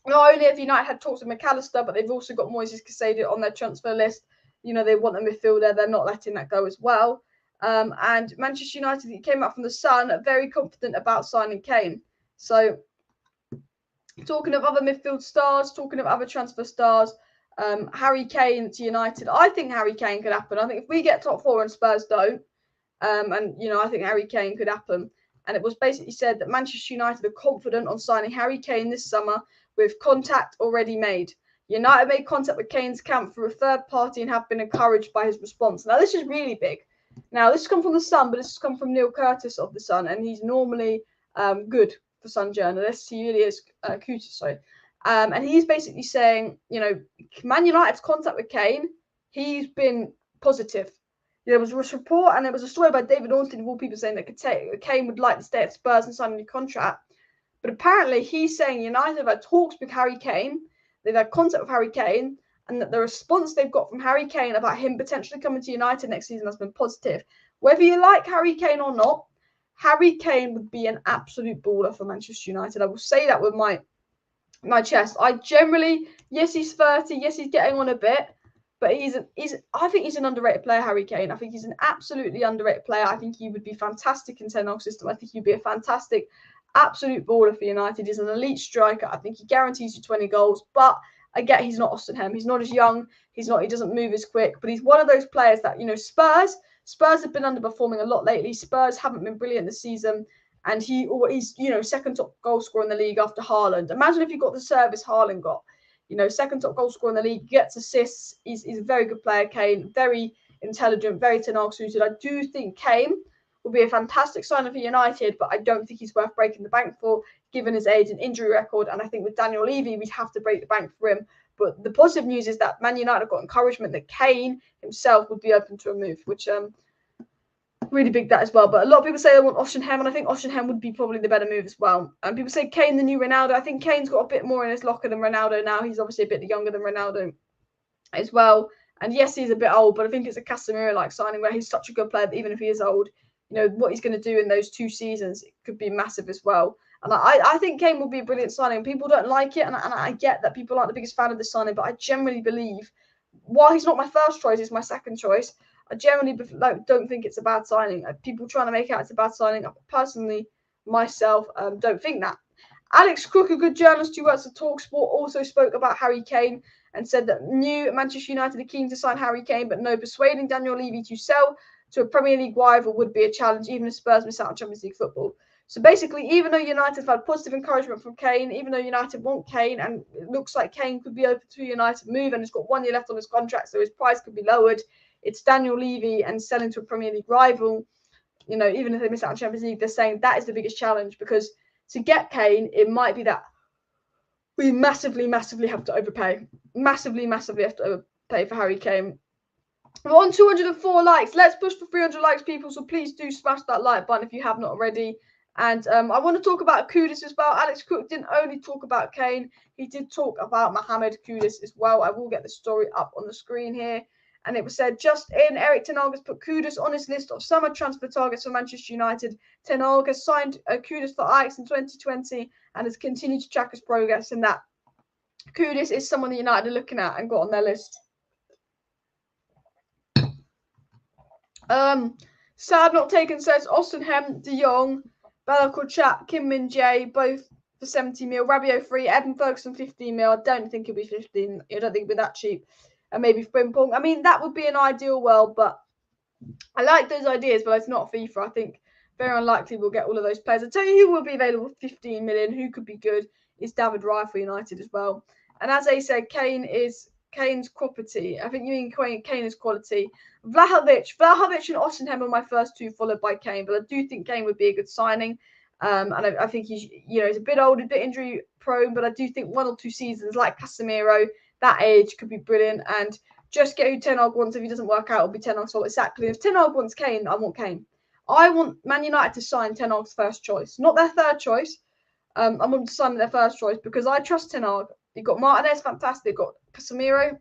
not only have United had talks with Mcalister, but they've also got Moises Caicedo on their transfer list. They want a midfielder. They're not letting that go as well. And Manchester United came out from the Sun very confident about signing Kane. So, talking of other midfield stars, talking of other transfer stars, Harry Kane to United. I think Harry Kane could happen. I think if we get top 4 and Spurs don't, I think Harry Kane could happen. And it was basically said that Manchester United are confident on signing Harry Kane this summer with contact already made. United made contact with Kane's camp through a third party and have been encouraged by his response. Now, this is really big. Now, this has come from the Sun, but this has come from Neil Curtis of the Sun, and he's normally good for Sun journalists. He really is Kudus, sorry. And he's basically saying, Man United's contact with Kane, he's been positive. There was a report, and there was a story by David Ornstein of all people saying that Kane would like to stay at Spurs and sign a new contract. But apparently, he's saying United have had talks with Harry Kane, they've had contact with Harry Kane, and that the response they've got from Harry Kane about him potentially coming to United next season has been positive. Whether you like Harry Kane or not, Harry Kane would be an absolute baller for Manchester United. I will say that with my chest. I generally, yes, he's 30, yes, he's getting on a bit, but I think he's an underrated player, Harry Kane. I think he's an absolutely underrated player. I think he would be fantastic in Ten Hag's system. I think he'd be a fantastic, absolute baller for United. He's an elite striker. I think he guarantees you 20 goals, but I get he's not Osimhen. He's not as young. He doesn't move as quick, but he's one of those players that, Spurs have been underperforming a lot lately. Spurs haven't been brilliant this season, and he's second top goal scorer in the league after Haaland. Imagine if you got the service Haaland got. Second top goal scorer in the league, gets assists. He's a very good player, Kane. Very intelligent, very Ten Hag suited. I do think Kane will be a fantastic signing for United, but I don't think he's worth breaking the bank for, given his age and injury record. And I think with Daniel Levy, we'd have to break the bank for him. But the positive news is that Man United have got encouragement that Kane himself would be open to a move, which really big that as well. But a lot of people say they want Osimhen, and I think Osimhen would be probably the better move as well. And people say Kane the new Ronaldo. I think Kane's got a bit more in his locker than Ronaldo now. He's obviously a bit younger than Ronaldo as well. And yes, he's a bit old, but I think it's a Casemiro-like signing where he's such a good player that even if he is old, what he's going to do in those 2 seasons, it could be massive as well. And I think Kane will be a brilliant signing. People don't like it, and I get that people aren't the biggest fan of this signing, but I generally believe, while he's not my first choice, he's my second choice. I generally don't think it's a bad signing. People trying to make out it's a bad signing. Personally, myself, don't think that. Alex Crook, a good journalist who works at TalkSport, also spoke about Harry Kane and said that new Manchester United are keen to sign Harry Kane, but no, persuading Daniel Levy to sell to a Premier League rival would be a challenge, even if Spurs miss out on Champions League football. So basically, even though United have had positive encouragement from Kane, even though United want Kane, and it looks like Kane could be open to a United move, and he's got 1 year left on his contract, so his price could be lowered, it's Daniel Levy and selling to a Premier League rival. Even if they miss out on Champions League, they're saying that is the biggest challenge, because to get Kane, it might be that we massively have to overpay. Massively have to overpay for Harry Kane. We're on 204 likes. Let's push for 300 likes, people. So please do smash that like button if you have not already. And I want to talk about Kudus as well. Alex Cook didn't only talk about Kane. He did talk about Mohammed Kudus as well. I will get the story up on the screen here. And it was said, just in, Erik Ten Hag has put Kudus on his list of summer transfer targets for Manchester United. Ten Hag has signed Kudus for Ajax in 2020 and has continued to track his progress in that. Kudus is someone that United are looking at and got on their list. Sad not taken says Osimhen, De Jong, Bella Kotchap, Kim Min Jae, both for 70 mil. Rabiot free, Evan Ferguson 15 mil. I don't think he'll be 15. I don't think he'll be that cheap. And maybe Frimpong. I mean, that would be an ideal world, but I like those ideas, but it's not FIFA. I think very unlikely we'll get all of those players. I'll tell you who will be available for 15 million, who could be good, is David Raya for United as well. And as I said, Kane's property. I think you mean Kane is quality. Vlahovic and Osimhen are my first two, followed by Kane. But I do think Kane would be a good signing. And I think he's a bit old, a bit injury prone, but I do think 1 or 2 seasons like Casemiro, that age could be brilliant. And just get who Ten Hag wants. If he doesn't work out, it'll be Ten Hag's fault. Exactly. If Ten Hag wants Kane, I want Kane. I want Man United to sign Ten Hag's first choice, not their third choice. I want them to sign their first choice because I trust Ten Hag. You've got Martinez, fantastic. You've got Casemiro,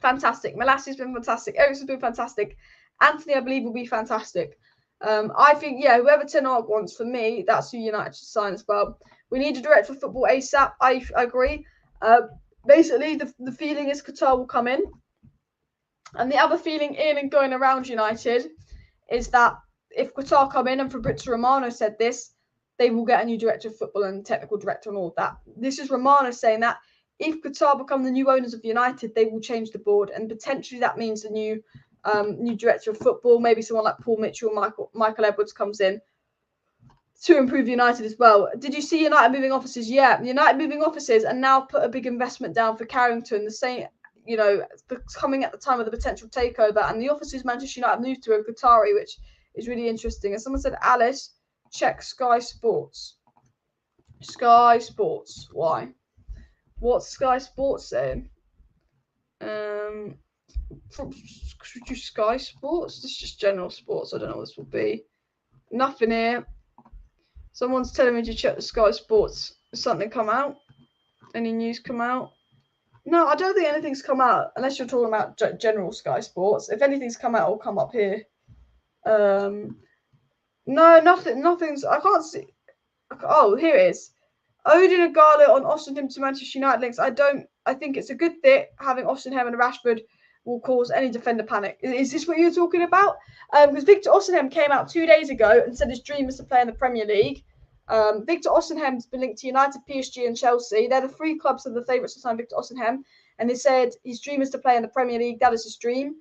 fantastic. Mcalister's been fantastic. Eriksen's been fantastic. Anthony, I believe, will be fantastic. I think, whoever Ten Hag wants, for me, that's who United should sign as well. We need a director of football ASAP. I agree. Basically, the feeling is Qatar will come in. And the other feeling in and going around United is that if Qatar come in, and Fabrizio Romano said this, they will get a new director of football and technical director and all of that. This is Romano saying that if Qatar become the new owners of United, they will change the board. And potentially that means a new director of football, maybe someone like Paul Mitchell, Michael Edwards comes in to improve United as well. Did you see United moving offices? Yeah, United moving offices and now put a big investment down for Carrington. The same, coming at the time of the potential takeover, and the offices Manchester United moved to are Qatari, which is really interesting. And someone said, Alice, check Sky Sports. Sky Sports. Why? What's Sky Sports saying? Sky Sports? This is just general sports. I don't know what this will be. Nothing here. Someone's telling me to check the Sky Sports. Has something come out? Any news come out? No, I don't think anything's come out, unless you're talking about general Sky Sports. If anything's come out, it'll come up here. No, nothing's. I can't see. Oh, here it is. Odin Agalo on Osimhen to Manchester United links. I think it's a good fit. Having Osimhen and Rashford will cause any defender panic. Is this what you're talking about? Because Victor Osimhen came out 2 days ago and said his dream is to play in the Premier League. Victor Osimhen's been linked to United, PSG, and Chelsea. They're the 3 clubs that are the favourites to sign Victor Osimhen. And they said his dream is to play in the Premier League. That is his dream.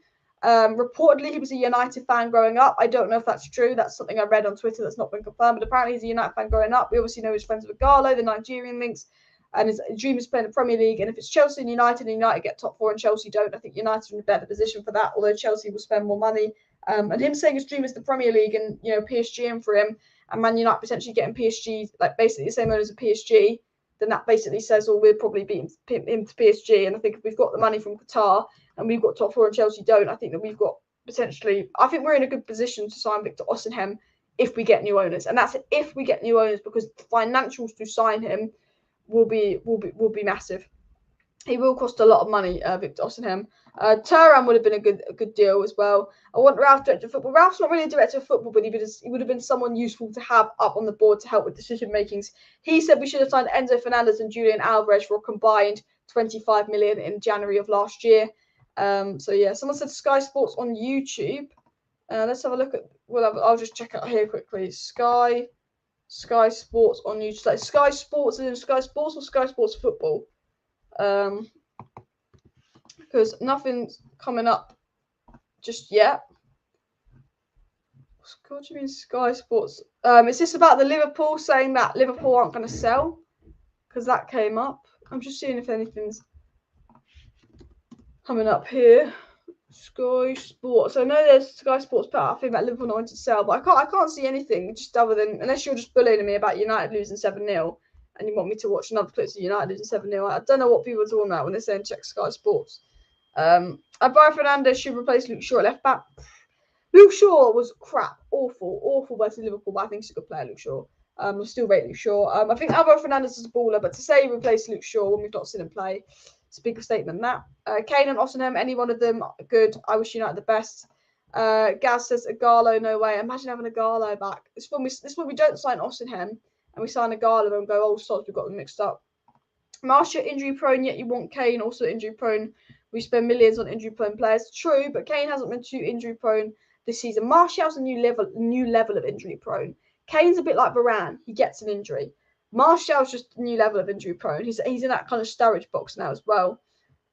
Reportedly, he was a United fan growing up. I don't know if that's true. That's something I read on Twitter that's not been confirmed. But apparently, he's a United fan growing up. We obviously know he's friends with Gallo, the Nigerian links. And his dream is playing the Premier League. And if it's Chelsea and United get top 4 and Chelsea don't, I think United are in a better position for that, although Chelsea will spend more money. And him saying his dream is the Premier League and, PSG in for him, and Man United potentially getting PSG, like basically the same owners as PSG, then that basically says, we'll probably beat him to PSG. And I think if we've got the money from Qatar and we've got top 4 and Chelsea don't, I think that we've got potentially, I think we're in a good position to sign Victor Osimhen if we get new owners. And that's if we get new owners, because the financials to sign him will be massive. He will cost a lot of money, Victor Osimhen. Thuram would have been a good deal as well. I want Ralph director of football. Ralph's not really a director of football, but he would have been someone useful to have up on the board to help with decision makings. He said we should have signed Enzo Fernandez and Julian Alvarez for a combined 25 million in January of last year. So yeah, someone said Sky Sports on YouTube. Let's have a look at. Well, I'll just check out here quickly. Sky Sports on YouTube. Like Sky Sports is Sky Sports or Sky Sports Football. Because nothing's coming up just yet. What do you mean Sky Sports? Is this about the Liverpool saying that Liverpool aren't going to sell? Because that came up. I'm just seeing if anything's coming up here. Sky Sports. I know there's Sky Sports put out a thing about Liverpool not wanting to sell, but I can't see anything just other than, unless you're just bullying me about United losing 7-0 and you want me to watch another clips of United losing 7-0. I don't know what people are talking about when they're saying check Sky Sports. Alvaro Fernandez should replace Luke Shaw at left back. Luke Shaw was crap, awful versus Liverpool, but I think he's a good player, Luke Shaw. I still rate Luke Shaw. I think Alvaro Fernandez is a baller, but to say he replaced Luke Shaw when we've not seen him play, it's a bigger statement than that. Kane and Osimhen, any one of them, good. I wish United the best. Gaz says Igalo, no way. Imagine having Igalo back. This is when we don't sign Osimhen and we sign Igalo and go, oh, stop, we've got them mixed up. Martial injury prone, yet you want Kane also injury prone. We spend millions on injury prone players. True, but Kane hasn't been too injury prone this season. Martial's a new level of injury prone. Kane's a bit like Varane. He gets an injury. Martial's just a new level of injury prone. He's in that kind of storage box now as well.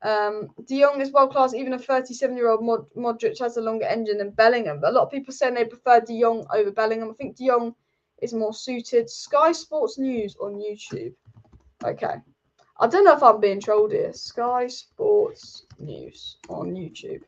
De Jong is world class. Even a 37-year-old Modric has a longer engine than Bellingham. But a lot of people saying they prefer De Jong over Bellingham. I think De Jong is more suited. Sky Sports News on YouTube. Okay. I don't know if I'm being trolled here. Sky Sports News on YouTube.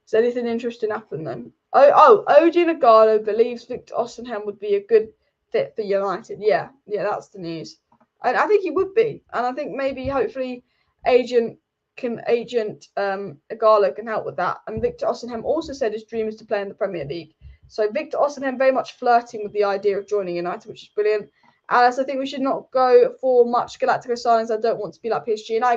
Is anything interesting happen then? Odion Igalo believes Victor Osimhen would be a good fit for United. Yeah, that's the news. And I think he would be. And I think maybe, hopefully, Agent Igalo can help with that. And Victor Osimhen also said his dream is to play in the Premier League. So Victor Osimhen very much flirting with the idea of joining United, which is brilliant. Alice, I think we should not go for much Galactico signings. I don't want to be like PSG, and I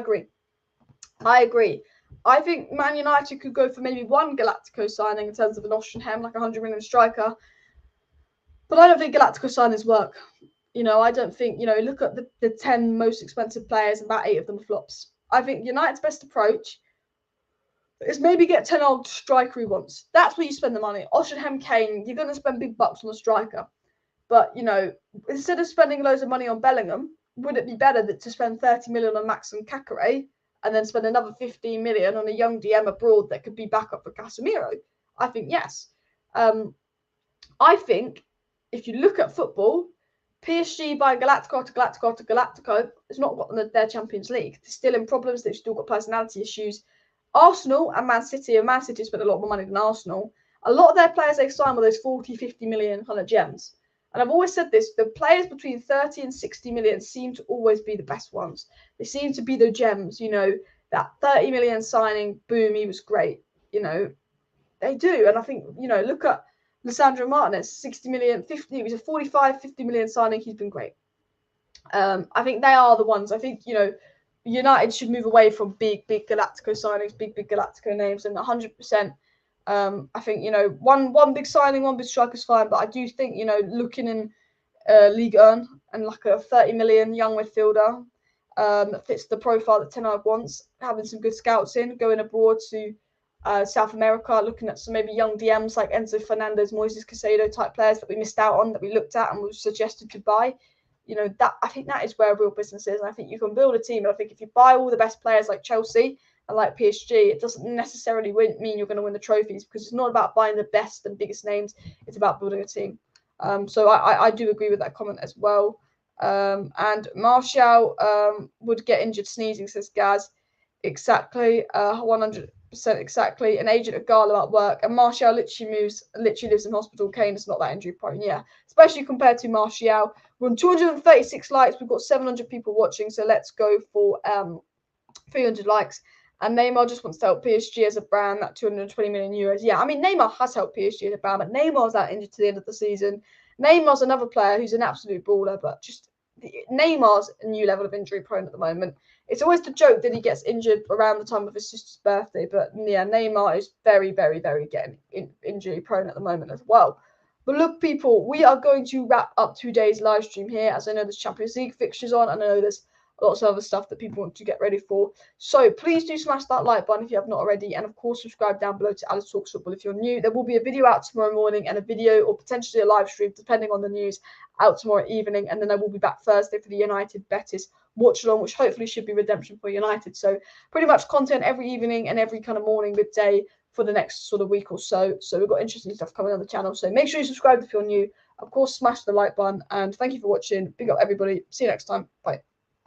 agree. I think Man United could go for maybe one Galactico signing in terms of an Osimhen, like a 100 million striker. But I don't think Galactico signings work. I don't think, look at the 10 most expensive players, and about 8 of them are flops. I think United's best approach is maybe get 10 old striker he wants. That's where you spend the money. Osimhen, Kane, you're going to spend big bucks on a striker. But, instead of spending loads of money on Bellingham, would it be better to spend 30 million on Max and Qatari and then spend another 15 million on a young DM abroad that could be backup for Casemiro? I think yes. I think if you look at football, PSG by Galactico to Galactico has not got their Champions League. They're still in problems. They've still got personality issues. Arsenal and Man City spent a lot more money than Arsenal. A lot of their players they signed were those 40, 50 million kind of gems. And I've always said this, the players between 30 and 60 million seem to always be the best ones. They seem to be the gems, that 30 million signing, boom, he was great. They do. And I think, look at Lisandro Martinez, 60 million, 50, it was a 45, 50 million signing. He's been great. I think they are the ones. I think, United should move away from big Galactico signings, big Galactico names, and 100%. I think, one big signing, one big striker is fine, but I do think, looking in Ligue 1 and like a 30 million young midfielder that fits the profile that Ten Hag wants, having some good scouts in, going abroad to South America, looking at some maybe young DMs like Enzo Fernandez, Moises Caicedo type players that we missed out on, that we looked at and was suggested to buy. That I think that is where real business is. And I think you can build a team. And I think if you buy all the best players like Chelsea and like PSG, it doesn't necessarily mean you're going to win the trophies, because it's not about buying the best and biggest names. It's about building a team. So I do agree with that comment as well. And Martial would get injured sneezing, says Gaz. Exactly. 100% exactly. An agent of Gala at work. And Martial literally lives in hospital. Kane is not that injury prone. Yeah. Especially compared to Martial. We're on 236 likes. We've got 700 people watching. So let's go for 300 likes. And Neymar just wants to help PSG as a brand, that 220 million euros. Yeah, I mean, Neymar has helped PSG as a brand, but Neymar's out injured to the end of the season. Neymar's another player who's an absolute baller, but just Neymar's a new level of injury prone at the moment. it's always the joke that he gets injured around the time of his sister's birthday. But yeah, Neymar is very, very, very getting injury prone at the moment as well. But look, people, we are going to wrap up today's live stream here, as I know there's Champions League fixtures on, and I know there's lots of other stuff that people want to get ready for. So please do smash that like button if you have not already, and of course subscribe down below to Alice Talks Football if you're new. There will be a video out tomorrow morning and a video or potentially a live stream, depending on the news, out tomorrow evening, and then I will be back Thursday for the United Betis watch along, which hopefully should be redemption for United. So pretty much content every evening and every kind of morning, midday for the next sort of week or so. So we've got interesting stuff coming on the channel. So make sure you subscribe if you're new. Of course, smash the like button, and thank you for watching. Big up everybody. See you next time. Bye.